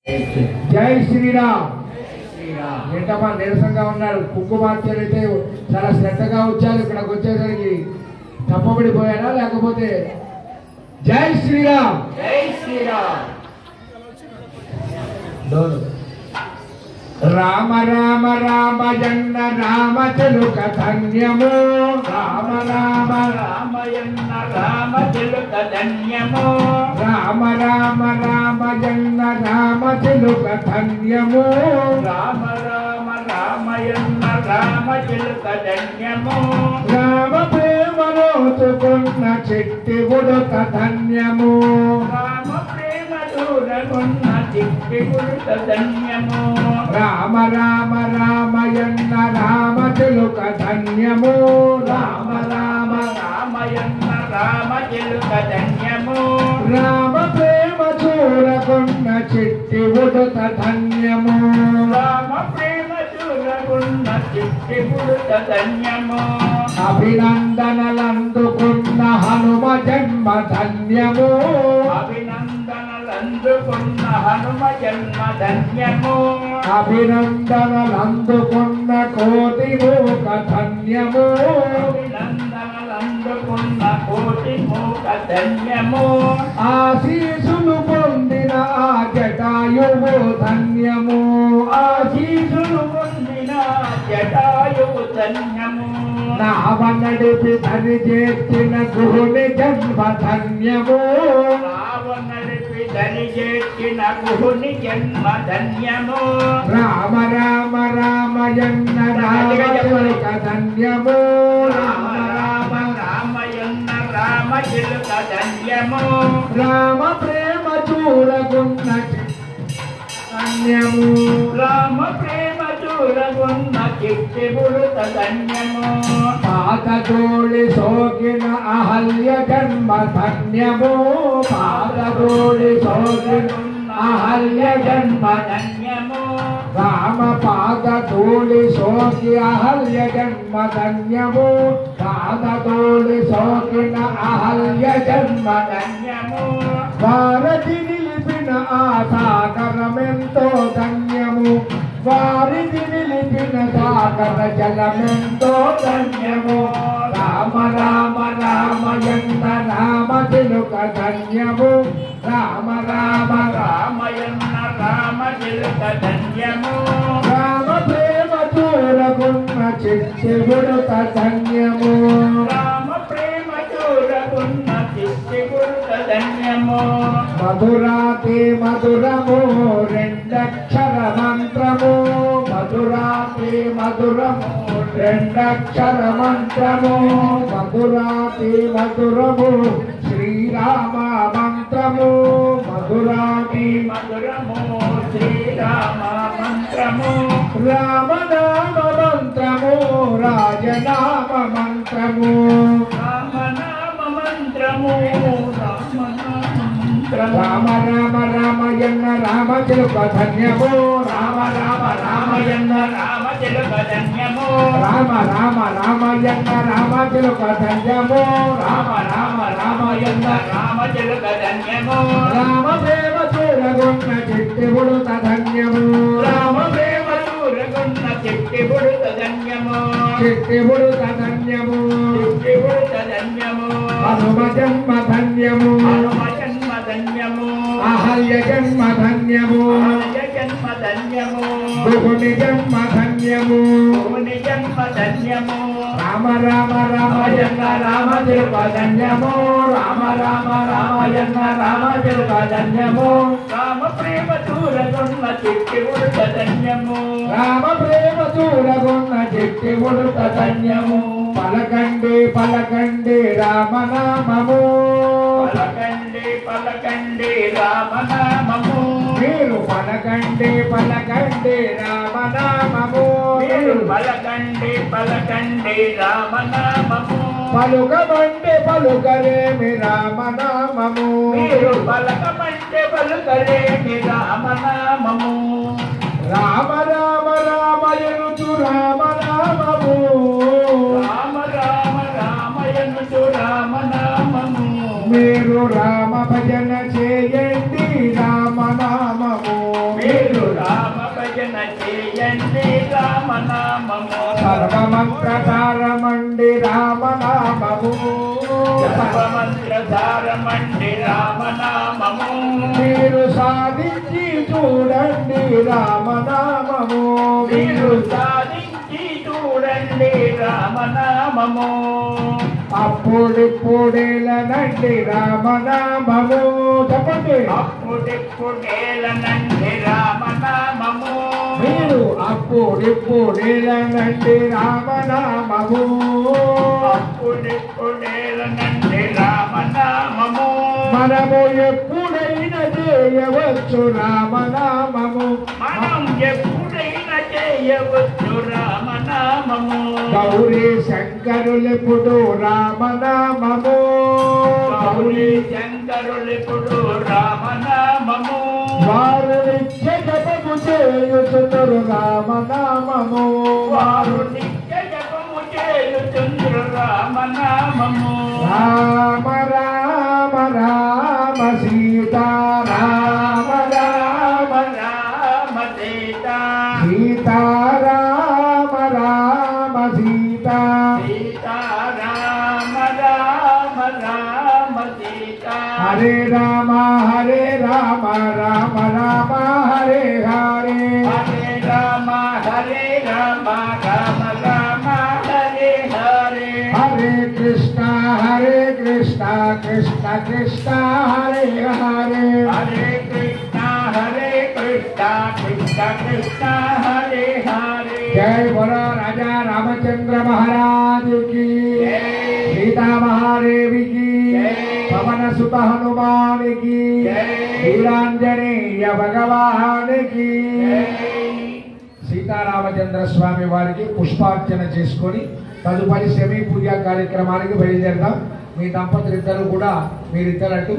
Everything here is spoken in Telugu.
జై శ్రీరామ్. ఏంటమ్మా నీరసంగా ఉన్నారు? కుంకుమార్చన అయితే చాలా శ్రద్ధగా వచ్చారు. ఇక్కడికి వచ్చేసరికి తప్పబడిపోయారా లేకపోతే? జై శ్రీరామ్. జై శ్రీరామ్. రామ రామ రామ జన్న రామ చెలుక ధన్యము. రామ రామ రామయన్న రామ చెలుక ధన్యము. రామ రామ రామ జన్న రామ చెలుక ధన్యము. రామ రామ రామయన్న రామ చెలుక ధన్యము. రామ ప్రేమలో చుకున్న చెట్టి ఉడక ధన్యము. రామ ప్రేమ దూరకున్న చిట్టి పురుష ధన్యము. రామ రామ రామయన్న రామ చెలుక ధన్యము. రామ రామ రామయన్న రామ చెలుక ధన్యము. రామ ప్రేమ చూరకున్న చెట్టి ఉడక ధన్యము. రామ ప్రేమ దూరకున్న చిట్టి పురుష ధన్యము. అభినందనలందుకున్న హనుమ జన్మ ధన్యము. అభినందనలందుకున్న హనుమ జన్మ ధన్యము. అభినందనలందుకున్న కోటి మూక ధన్యము. అభినందనలందుకున్న కోటి మూక ధన్యము. ఆశీసులు పొందిన ఆ జటాయువు ధన్యము. ఆశీసులు పొందిన జటాయువు ధన్యము. నావ నడిపి ధరి చేర్చిన గురుని జన్మ ధన్యము. నావ నడిపి ధరి చేర్చిన గురుని జన్మ ధన్యము. రామ రామ రామయన్న రామ చెలుక ధన్యము. రామ రామ రామయన్న రామ చెలుక ధన్యము. రామ ప్రేమ చూరగున్న ధన్యము. రామ ప్రేమ చూరగున్న చిట్టి పురుష ధన్యము. పాదతోడి సోకిన అహల్య జన్మ ధన్యము. పాదతోడి సోకిన అహల్య జన్మ ధన్యము. రామ పాదతోడి సోకి అహల్య జన్మ ధన్యము. పాదతోడి సోకిన అహల్య జన్మ ధన్యము. వారధి నిలిపిన ఆ సాగరమెంతో ధన్యము. వారిని నిలిపిన సాగర జలమెంతో ధన్యము. రామ రామ రామయన్న రామ చెలుక ధన్యము. రామ రామ రామయన్న రామ చెలుక ధన్యము. రామ ప్రేమ చూరగున్న చిట్టి ఉడక ధన్యము. రామ ప్రేమ చూరగున్న చిట్టి పురుష ధన్యము. మధురాతి మధురము రెండక్షర మంత్రము. మధురాతి మధురము రెండక్షర మంత్రము. మధురాతి మధురము శ్రీరామ మంత్రము. మధురాతి మధురము శ్రీరామ మంత్రము. రామనామ మంత్రము రాజనామ మంత్రము. రామనామ మంత్రము. రామనామ మంత్రము. రామ రామ రామయన్న రామ చెలుక ధన్యము. రామ రామ రామయన్న రామ చెలుక ధన్యము. రామ రామ రామయన్న రామ చెలుక ధన్యము. రామ రామ రామయన్న రామ చెలుక ధన్యము. రామ ప్రేమ చూరగున్న చిట్టి ఉడక ధన్యము. రామ ప్రేమ చూరగున్న చిట్టి పురుష ధన్యము. చిట్టి ఉడక ధన్యము. చిట్టి పురుష ధన్యము. హనుమ జన్మ ధన్యము. హనుమ జన్మ ధన్యము. అహల్య జన్మ ధన్యము. ఆలయ జన్మ ధన్యము. గుహుని జన్మ ధన్యము. భువని జన్మ ధన్యము. రామ రామ రామయన్న రామ చెలుక ధన్యము. రామ రామ రామయన్న రామ చెలుక ధన్యము. రామ ప్రేమ చూరగున్న చిట్టి పురుష ధన్యము. రామ ప్రేమ చూరగున్న చిట్టి ఉడక ధన్యము. పలకండి పలకండి రామనామము. పలకండి పలకండి రామనామము. మీరు పలకండి పలకండి రామనామము. మీరు పలకండి పలకండి రామనామము. పలుకమంటే పలుకరేమి రామనామము. మీరు పలకమంటే పలుకలేని రామనామము. రామ రామ రామయనుచు రామనామము. రామ రామ రామయనుచు రామనామము. మీరు రామ భజన చేయండి రామనామము. రామ భజన చేయండి రామనామము సర్వమంత్రధారమండి రామనామము సర్వమంత్రధారమండి రామనామము మీరు సాధించి చూడండి రామనామము మీరు సాధించి చూడండి రామనామము అప్పుడిప్పుడేలనండి రామనామము చెప్పండి అప్పుడిప్పుడేలనండి రామనామము మీరు అప్పుడిప్పుడేలనండి రామనామము అప్పుడిప్పుడేలనండి రామనామము మనము ఎప్పుడైనా చేయవచ్చు రామనామము మనం ఎప్పుడైనా చేయవచ్చు రామనామము గౌరీ శంకరులెప్పుడు రామనామము గౌరీ శంకరులెప్పుడు రామనామము వారు నిత్య జపము చేయుచున్నారు రామనామము వారు నిత్య జపము చేయుచుండ్రు రామనామము రామ రామ రామ సీతా రామ రామ రామ సీతా సీతా రామ రామ సీతా సీతా రామ రామ రామ సీతా హరే రామ రామ రామ హరే హరే హరే రామ రామ రామ హరే హరే హరే కృష్ణ కృష్ణ కృష్ణ హరే హరే హరే కృష్ణ కృష్ణ కృష్ణ హరే హరే జై బోలో రాజా రామచంద్ర మహారాజ్ की सीता महादेवी की पवन सुत हनुमान की वीरांजनेय भगवान की సీతారామచంద్ర స్వామి వారికి పుష్పార్చన చేసుకొని తదుపరి సెమీ పూజ కార్యక్రమానికి బయలుదేరదాం. మీ దంపతులిద్దరూ కూడా మీరిద్దరు